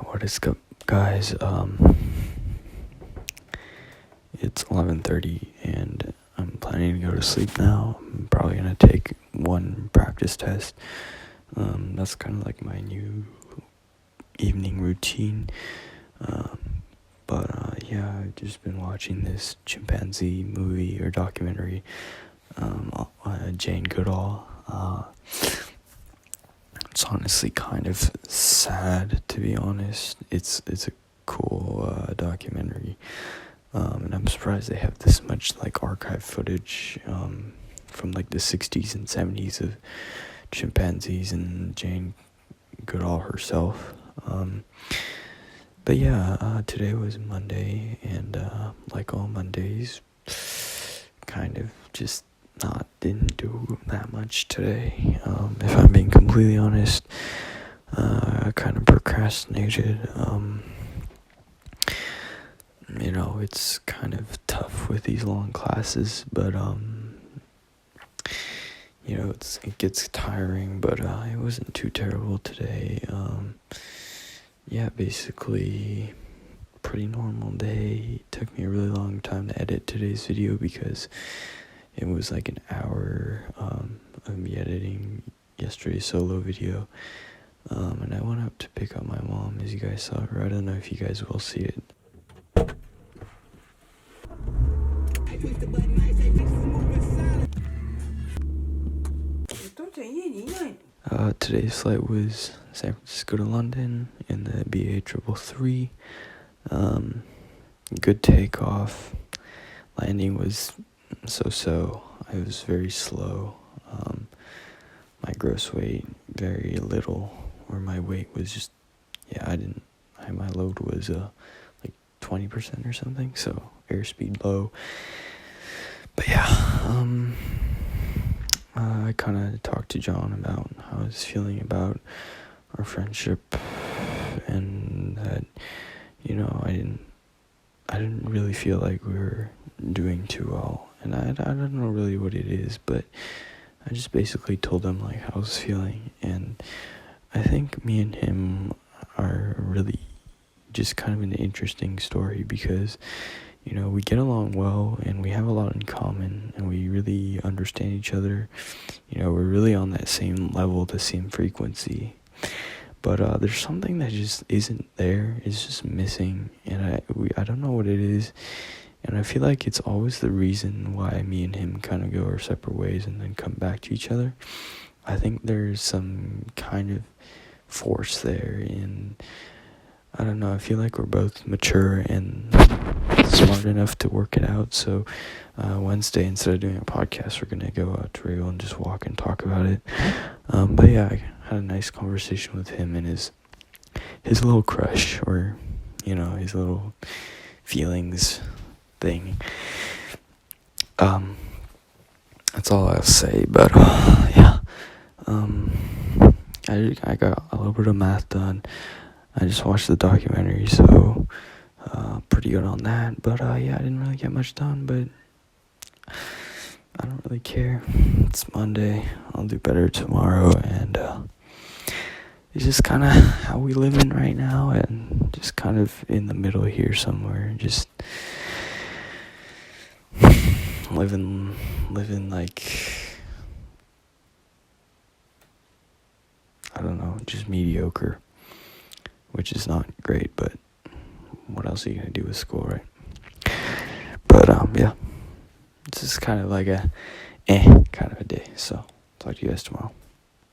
What is up, guys? It's 11:30 and I'm planning to go to sleep now. I'm probably gonna take one practice test. That's kind of like my new evening routine. Yeah, I've just been watching this chimpanzee movie or documentary, Jane Goodall. It's honestly kind of sad, to be honest. It's a cool documentary, and I'm surprised they have this much like archive footage from like the 60s and 70s of chimpanzees and Jane Goodall herself. But yeah, today was Monday, and like all Mondays, kind of just didn't do that much today. If I'm being completely honest, I kind of procrastinated. It's kind of tough with these long classes, but it gets tiring, but it wasn't too terrible today. Yeah, basically pretty normal day. It took me a really long time to edit today's video because it was like an hour of me editing yesterday's solo video. And I went up to pick up my mom, as you guys saw her. I don't know if you guys will see it. Today's flight was San Francisco to London in the BA333. Good takeoff. Landing was so-so. I was very slow. My gross weight very little, or my weight was just, my load was like 20% or something, so airspeed low. But yeah, I kind of talked to John about how I was feeling about our friendship, and that, I didn't really feel like we were doing too well, and I don't know really what it is, but I just basically told him like how I was feeling, and I think me and him are really just kind of an interesting story because, we get along well and we have a lot in common and we really understand each other. We're really on that same level, the same frequency. But there's something that just isn't there. It's just missing, and I don't know what it is. And I feel like it's always the reason why me and him kind of go our separate ways and then come back to each other. I think there's some kind of force there, and I don't know, I feel like we're both mature and smart enough to work it out. So Wednesday, instead of doing a podcast, we're going to go out to Rio and just walk and talk about it. But yeah, I had a nice conversation with him and his little crush, or, his little feelings thing. That's all I'll say, but yeah. I got a little bit of math done. I just watched the documentary, so pretty good on that. But yeah, I didn't really get much done, but I don't really care. It's Monday. I'll do better tomorrow, and it's just kind of how we live in right now, and just kind of in the middle here somewhere, just living like, I don't know, just mediocre, which is not great, but what else are you gonna do with school, right? But yeah, it's just kind of like a kind of a day. So talk to you guys tomorrow.